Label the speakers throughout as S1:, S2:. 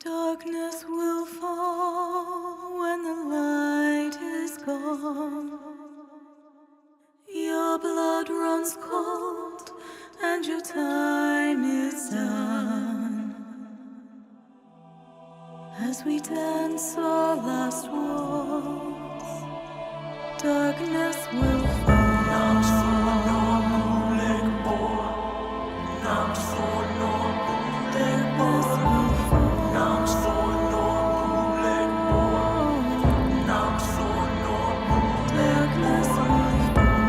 S1: Darkness will fall when the light is gone. Your blood runs cold and your time is done. As we dance our last waltz, darkness will fall. Not for no leg more, not for no leg more. Not for no leg more, not for no darkness will fall.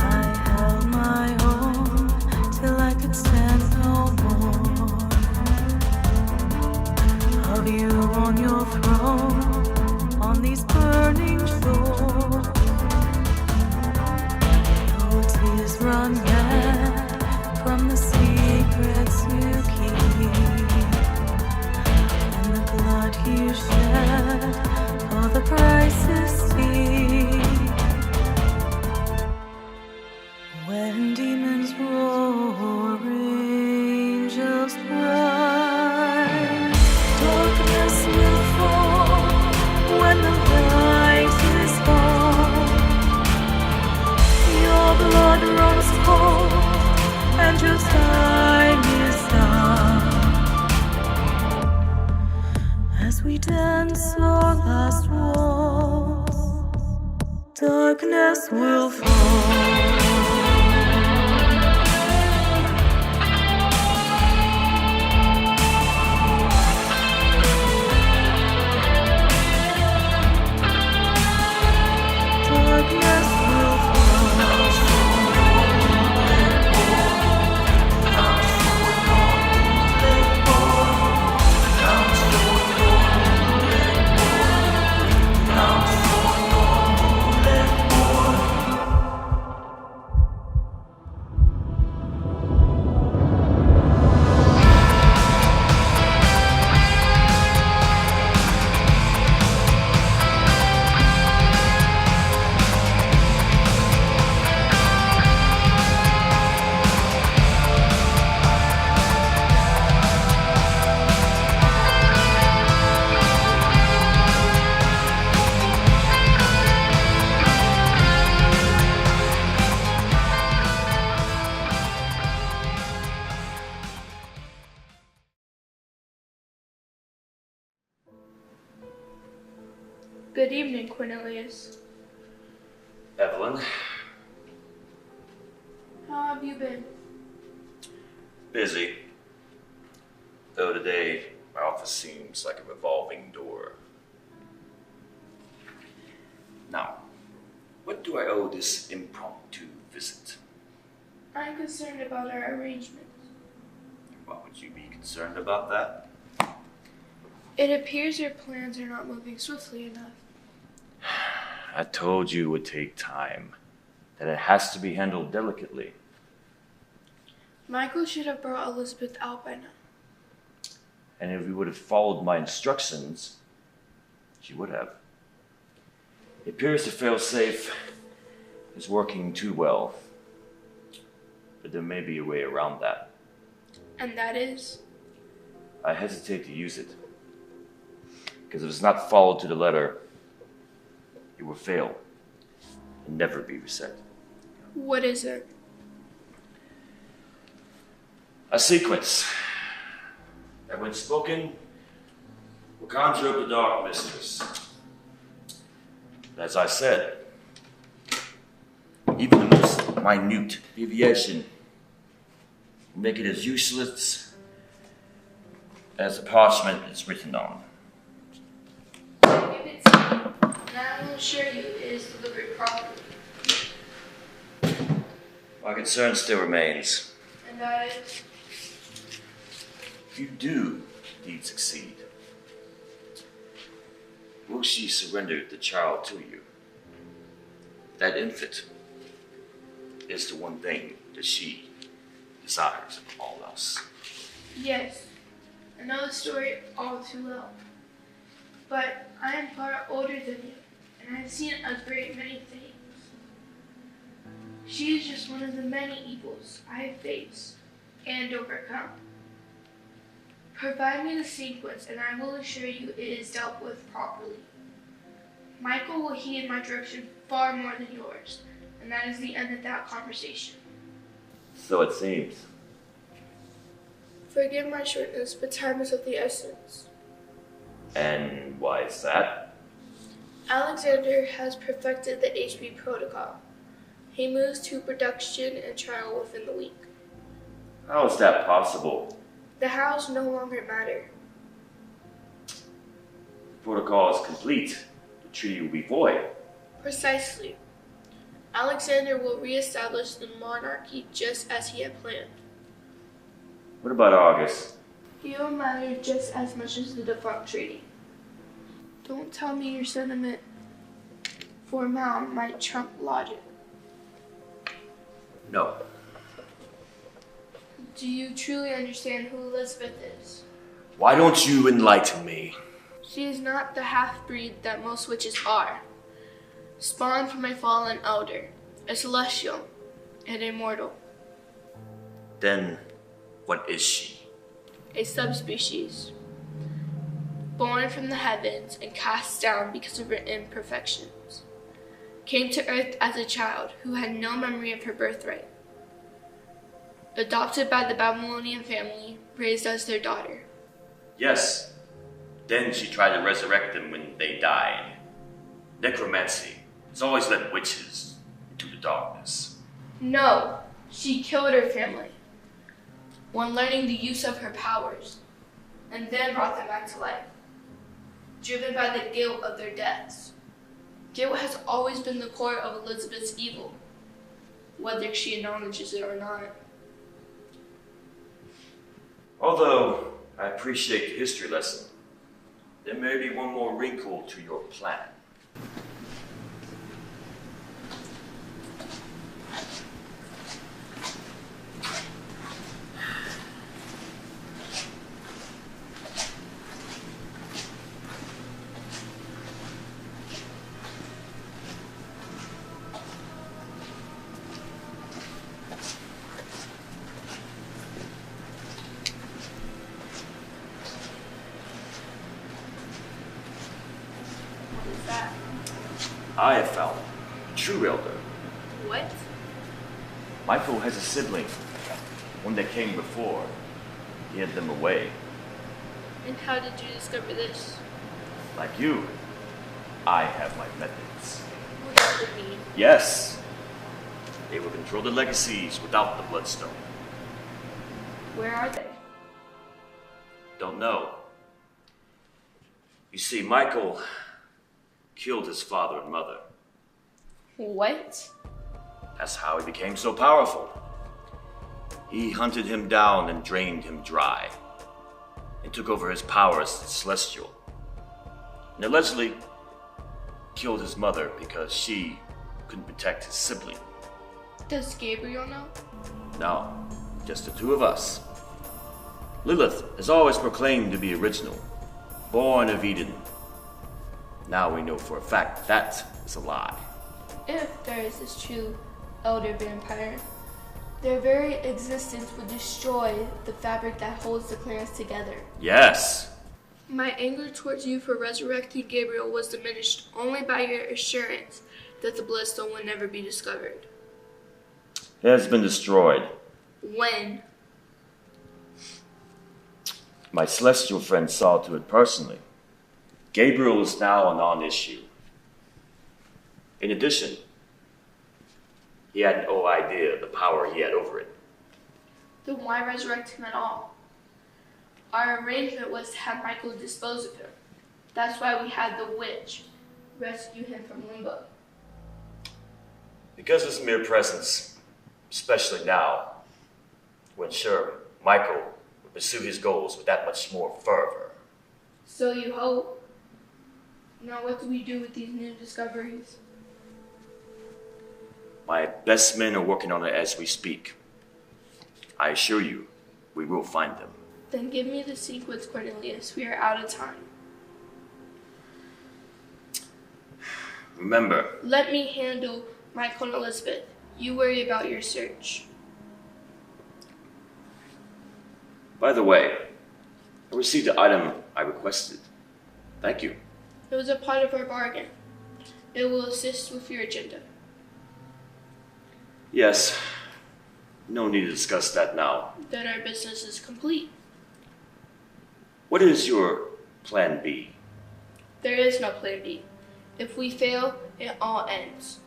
S1: I held my own till I could stand no more. Of you on your throne, on these burning shores. Your tears run red from the secrets you keep, and the blood you shed for the price is steep. When demons roar, angels cry. Darkness will fall when the light is gone. Your blood runs cold and your time is done. As we dance our last waltz, darkness will fall.
S2: Good evening, Cornelius.
S3: Evelyn,
S2: How have you been?
S3: busy. Though today, my office seems like a revolving door. Now, what do I owe this impromptu visit?
S2: I'm concerned about our arrangements.
S3: Why would you be concerned about that?
S2: It appears your plans are not moving swiftly enough.
S3: I told you it would take time, that it has to be handled delicately.
S2: Michael should have brought Elizabeth out by now.
S3: And if we would have followed my instructions, she would have. It appears the failsafe is working too well, but there may be a way around that.
S2: And that is?
S3: I hesitate to use it, because if it's not followed to the letter, it will fail and never be reset.
S2: What is it?
S3: A sequence that, when spoken, will conjure up the dark mistress. But as I said, even the most minute deviation will make it as useless as the parchment it's written on.
S2: Give it to me, and I will assure you it is delivered properly.
S3: My concern still remains.
S2: And that is?
S3: If you do indeed succeed, will she surrender the child to you? That infant is the one thing that she desires above all else.
S2: Yes. I know the story all too well. but I am far older than you, and I've seen a great many things. She is just one of the many evils I have faced and overcome. Provide me the sequence, and I will assure you it is dealt with properly. Michael will heed my direction far more than yours, and that is the end of that conversation.
S3: So it seems.
S2: Forgive my shortness, but time is of the essence.
S3: And why is that?
S2: Alexander has perfected the HB protocol. He moves to production and trial within the week.
S3: How is that possible?
S2: The hows no longer matter.
S3: Protocol is complete. The treaty will be void.
S2: Precisely. Alexander will reestablish the monarchy just as he had planned.
S3: What about August?
S2: He will matter just as much as the defunct treaty. Don't tell me your sentiment formal might trump logic.
S3: No.
S2: Do you truly understand who Elizabeth is?
S3: Why don't you enlighten me?
S2: She is not the half-breed that most witches are. Spawned from a fallen elder, a celestial, and immortal.
S3: Then, what is she?
S2: A subspecies. Born from the heavens and cast down because of her imperfections. Came to earth as a child who had no memory of her birthright. Adopted by the Babylonian family, raised as their daughter.
S3: Yes. Then she tried to resurrect them when they died. Necromancy has always led witches into the darkness.
S2: No, she killed her family when learning the use of her powers, and then brought them back to life, driven by the guilt of their deaths. Guilt has always been the core of Elizabeth's evil, whether she acknowledges it or not.
S3: Although I appreciate the history lesson, there may be one more wrinkle to your plan. I have found a true elder.
S2: What?
S3: Michael has a sibling, one that came before. He hid them away.
S2: And how did you discover this?
S3: Like you, I have my methods.
S2: What does it mean?
S3: Yes, they will control the legacies without the bloodstone.
S2: Where are they?
S3: Don't know. You see, Michael killed his father and mother.
S2: What?
S3: That's how he became so powerful. He hunted him down and drained him dry, and took over his power as celestial. And allegedly killed his mother because she couldn't protect his sibling.
S2: Does Gabriel know?
S3: No, just the two of us. Lilith has always proclaimed to be original, born of Eden. Now we know for a fact that is a lie.
S2: If there is this true elder vampire, their very existence would destroy the fabric that holds the clans together.
S3: Yes.
S2: My anger towards you for resurrecting Gabriel was diminished only by your assurance that the bloodstone would never be discovered.
S3: It has been destroyed.
S2: When?
S3: My celestial friend saw to it personally. Gabriel is now a non-issue. In addition, he had no idea of the power he had over it.
S2: Then why resurrect him at all? Our arrangement was to have Michael dispose of him. That's why we had the witch rescue him from limbo.
S3: Because of his mere presence, especially now, to ensure Michael would pursue his goals with that much more fervor.
S2: So you hope. Now what do we do with these new discoveries?
S3: My best men are working on it as we speak. I assure you, we will find them.
S2: Then give me the sequence, Cornelius. We are out of time.
S3: Remember,
S2: Let me handle my Queen Elizabeth. You worry about your search.
S3: by the way, I received the item I requested. Thank you.
S2: It was a part of our bargain. It will assist with your agenda.
S3: Yes, no need to discuss that now.
S2: Then our business is complete.
S3: What is your plan B?
S2: There is no plan B. If we fail, it all ends.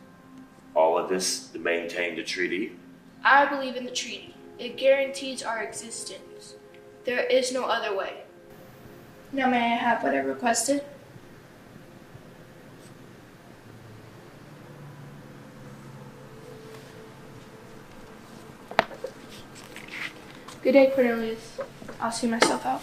S3: All of this to maintain the treaty?
S2: I believe in the treaty. It guarantees our existence. There is no other way. Now may I have what I requested? Good day, Cornelius. I'll see myself out.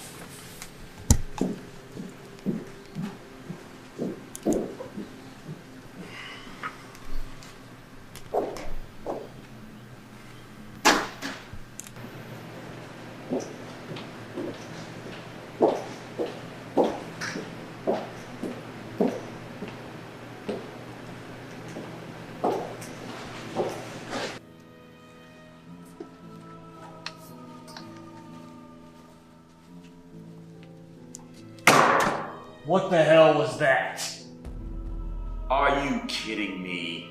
S4: What the hell was that?
S3: Are you kidding me?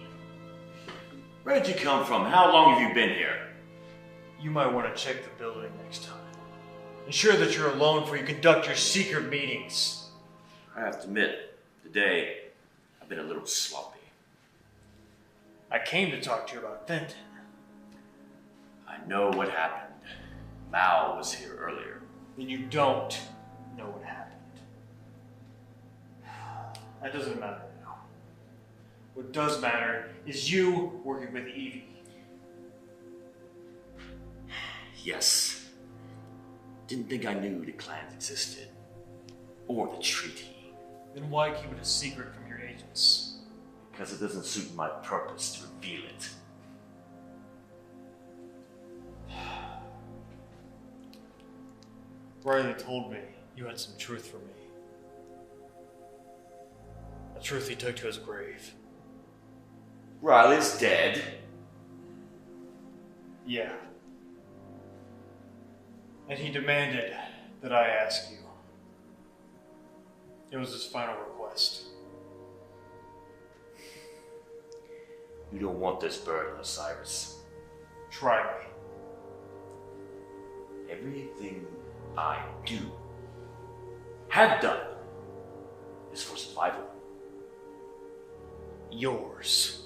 S3: Where did you come from? How long have you been here?
S4: You might want to check the building next time. Ensure that you're alone before you conduct your secret meetings.
S3: I have to admit, today, I've been a little sloppy.
S4: I came to talk to you about Fenton.
S3: I know what happened. Mal was here earlier.
S4: Then you don't know what happened. That doesn't matter now. What does matter is you working with Evie.
S3: Yes. Didn't think I knew the clans existed. Or the treaty.
S4: Then why keep it a secret from your agents?
S3: Because it doesn't suit my purpose to reveal it.
S4: Riley told me you had some truth for me. A truth he took to his grave.
S3: Riley's dead.
S4: Yeah. And he demanded that I ask you. It was his final request.
S3: You don't want this burden, Osiris.
S4: Try me.
S3: Everything I do, have done, is for survival.
S4: Yours.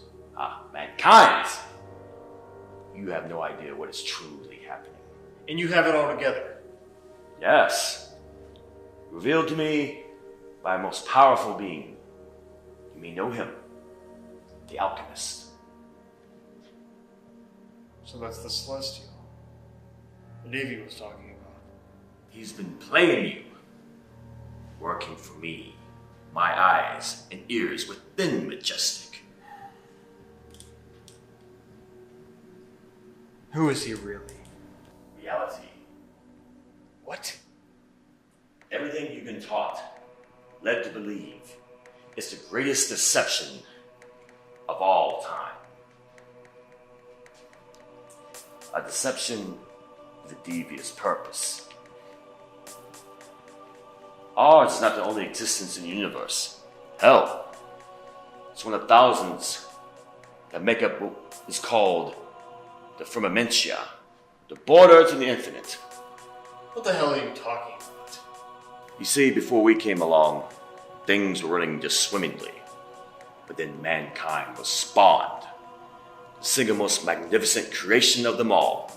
S3: Mankind! You have no idea what is truly happening.
S4: And you have it all together.
S3: Yes. Revealed to me by a most powerful being. You may know him. The alchemist.
S4: So that's the Celestial that Evie was talking about.
S3: He's been playing you. Working for me. My eyes and ears within Majestic.
S4: Who is he really?
S3: Reality.
S4: What?
S3: Everything you've been taught, led to believe, is the greatest deception of all time. A deception with a devious purpose. Ours is not the only existence in the universe. Hell, it's one of thousands that make up what is called the firmamentia, the border to the infinite.
S4: What the hell are you talking about?
S3: You see, before we came along, things were running just swimmingly. But then mankind was spawned, the single most magnificent creation of them all.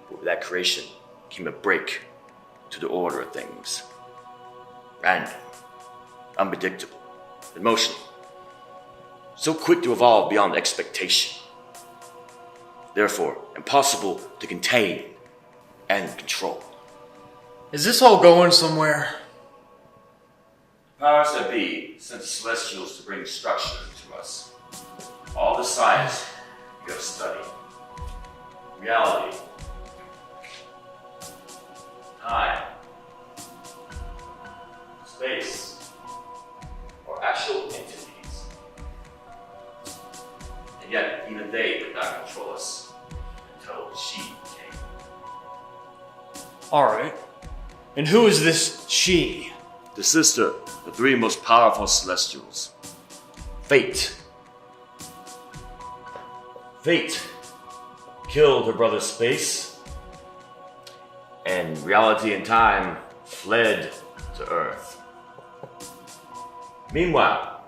S3: But with that creation came a break to the order of things. Random, unpredictable, emotional, so quick to evolve beyond expectation. Therefore, impossible to contain and control.
S4: Is this all going somewhere?
S3: The powers that be sent the Celestials to bring structure to us. All the science you have studied. Reality. Time. Space. Or actual entities.
S4: Alright. And who is this she?
S3: The sister of the three most powerful celestials. Fate. Fate killed her brother Space, and reality and time fled to Earth. Meanwhile,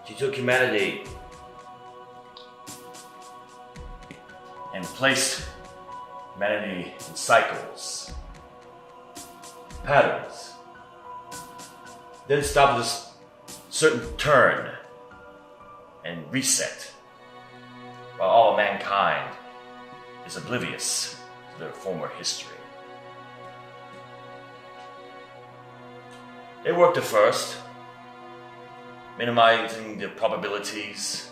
S3: she took humanity and placed humanity in cycles, patterns, then stopped this certain turn and reset, while all of mankind is oblivious to their former history. It worked at first, minimizing the probabilities,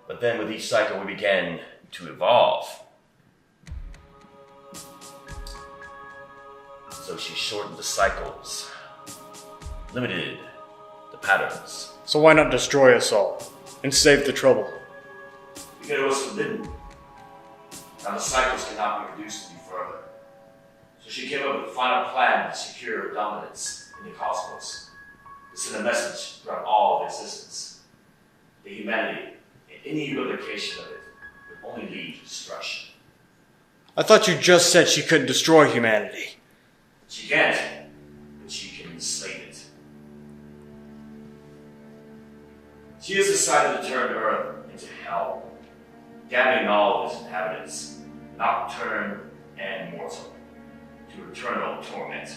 S3: but then with each cycle we began to evolve. So she shortened the cycles, limited the patterns.
S4: So why not destroy us all and save the trouble?
S3: Because it was forbidden. Now the cycles cannot be reduced any further. So she came up with a final plan to secure her dominance in the cosmos, to send a message throughout all of existence. The humanity, and any replication of it, would only lead to destruction.
S4: I thought you just said she couldn't destroy humanity.
S3: She can't, but she can enslave it. She has decided to turn Earth into hell, damning all of its inhabitants, Nocturne and mortal, to eternal torment.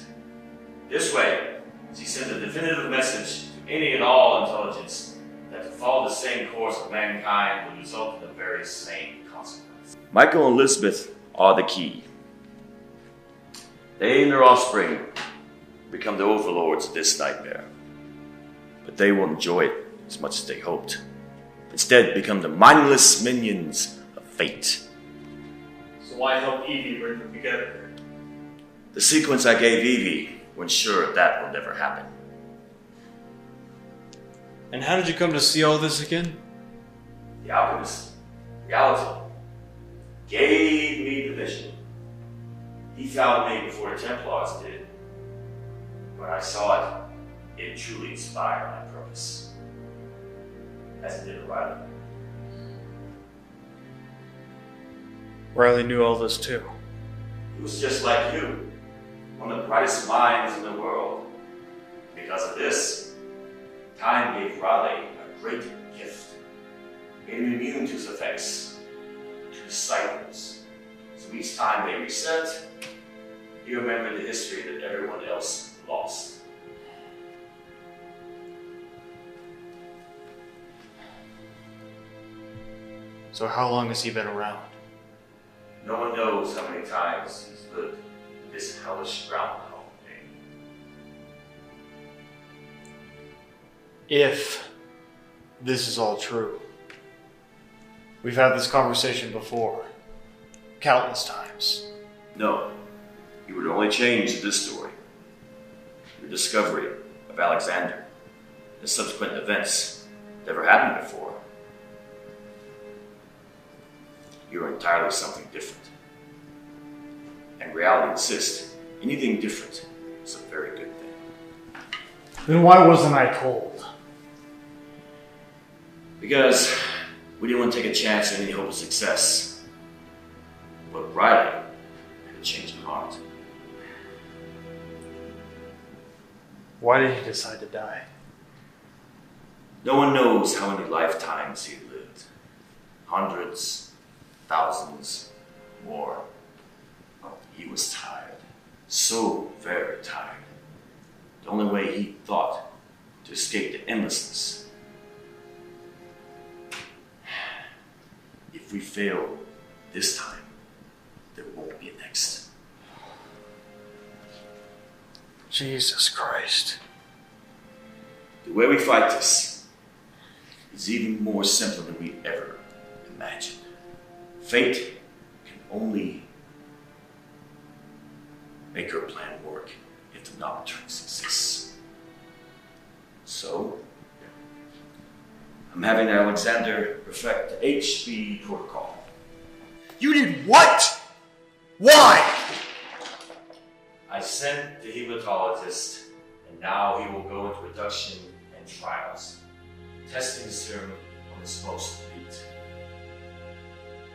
S3: This way, she sends a definitive message to any and all intelligence that to follow the same course of mankind will result in the very same consequence. Michael and Elizabeth are the key. They and their offspring become the overlords of this nightmare. But they won't enjoy it as much as they hoped. Instead, become the mindless minions of fate.
S4: So why help Evie bring them together?
S3: The sequence I gave Evie will ensure that will never happen.
S4: And how did you come to see all this again?
S3: The alchemist, reality, gave me the vision. He found me before the Templars did. When I saw it, it truly inspired my purpose. As it did Riley.
S4: Riley knew all this too.
S3: He was just like you, one of the brightest minds in the world. Because of this, time gave Riley a great gift. Made him immune to its effects, to his cycles. So each time they reset, he remembered the history that everyone else lost.
S4: So how long has he been around?
S3: No one knows how many times he's lived in this hellish groundhog day.
S4: If this is all true. We've had this conversation before. Countless times.
S3: No, you would only change this story. Your discovery of Alexander, the subsequent events never happened before. You're entirely something different. And reality insists anything different is a very good thing.
S4: Then why wasn't I told?
S3: Because we didn't want to take a chance on any hope of success. But Riley had a change of heart.
S4: Why did he decide to die?
S3: No one knows how many lifetimes he lived. Hundreds, thousands, more. He was tired. So very tired. The only way he thought to escape the endlessness. If we fail this time, there won't be a next.
S4: Jesus Christ.
S3: The way we fight this is even more simple than we ever imagined. Fate can only make her plan work if the Nocturnes exists. So, I'm having Alexander perfect the HB protocol.
S4: You did what? Why?
S3: I sent the hematologist, and now he will go into production and trials. Testing the serum on its most elite.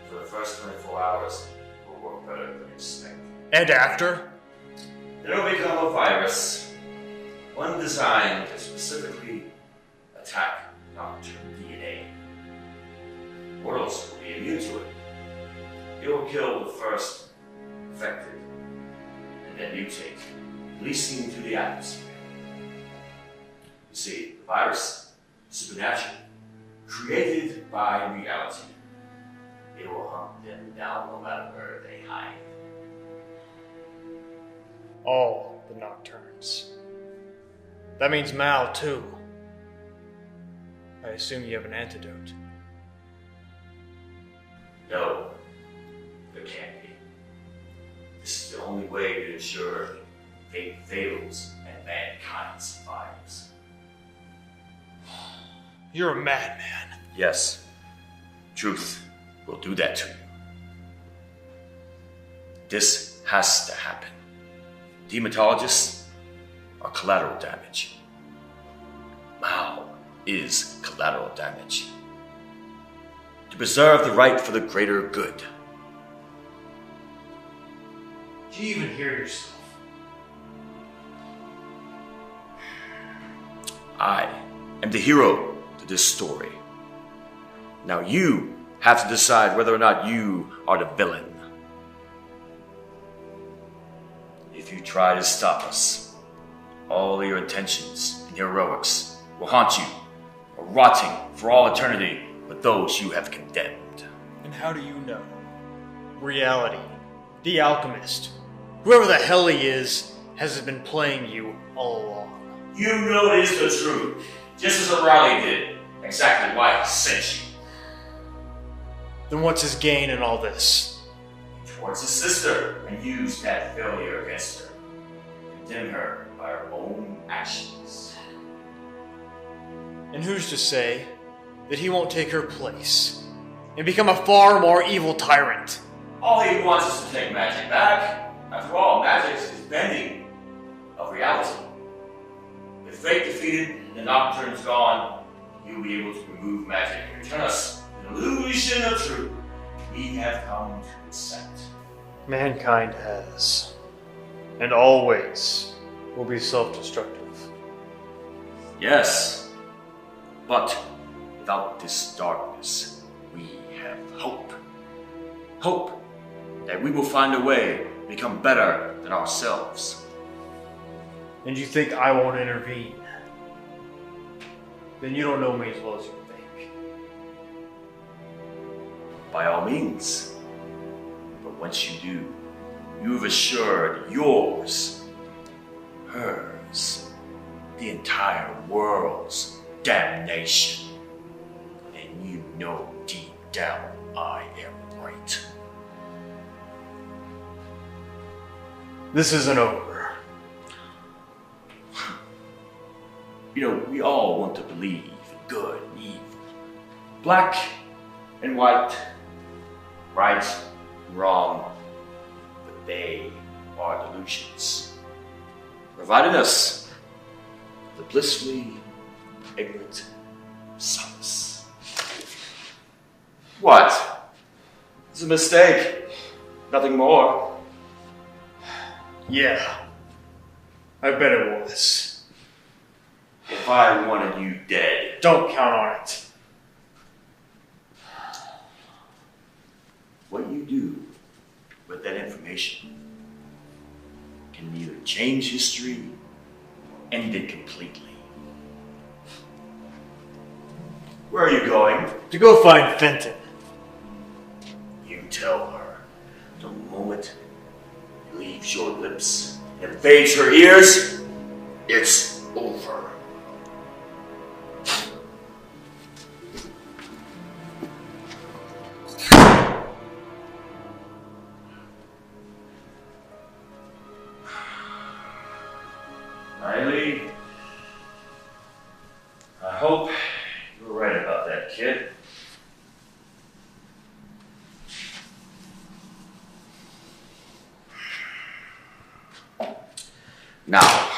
S3: For the first 24 hours, it will work better than expected.
S4: And after?
S3: It'll become a virus. One designed to specifically attack Nocturne DNA. Mortals will be immune to it. It will kill the first infected, and then mutate, releasing into the atmosphere. You see, the virus is supernatural, created by reality. It will hunt them down no matter where they hide.
S4: All the Nocturnes. That means Mal, too. I assume you have an antidote.
S3: No, there can't be. This is the only way to ensure fate fails and mankind survives.
S4: You're a madman.
S3: Yes, truth will do that to you. This has to happen. Hematologists are collateral damage. Mao is collateral damage. To preserve the right for the greater good.
S4: Do you even hear yourself?
S3: I am the hero to this story. Now you have to decide whether or not you are the villain. If you try to stop us, all your intentions and heroics will haunt you, rotting for all eternity with those you have condemned.
S4: And how do you know? Reality, the alchemist, whoever the hell he is, has been playing you all along.
S3: You know it is the truth, just as O'Reilly did. Exactly why he sent you.
S4: Then what's his gain in all this?
S3: Towards his sister, and use that failure against her. Condemn her by her own actions.
S4: And who's to say that he won't take her place and become a far more evil tyrant?
S3: All he wants is to take magic back. After all, magic is bending of reality. With fate defeated and the Nocturne's gone, you'll be able to remove magic and return us an illusion of truth we have come to accept.
S4: Mankind has, and always will be self-destructive.
S3: Yes, but without this darkness, we have hope. Hope that we will find a way to become better than ourselves.
S4: And you think I won't intervene? Then you don't know me as well as you think.
S3: By all means. But once you do, you've assured yours, hers, the entire world's damnation. And you know deep down I am right.
S4: This isn't over.
S3: You know, we all want to believe in good and evil. Black and white, right and wrong, but they are delusions, providing us the blissfully ignorant solace. What? It's a mistake, nothing more.
S4: Yeah, I bet it was.
S3: If I wanted you dead,
S4: Don't count on it.
S3: what you do with that information can either change history, end it completely. Where are you going?
S4: To go find Fenton.
S3: You tell her the moment it leaves your lips and invades her ears, it's over. Riley, I hope you were right about that, kid. Now.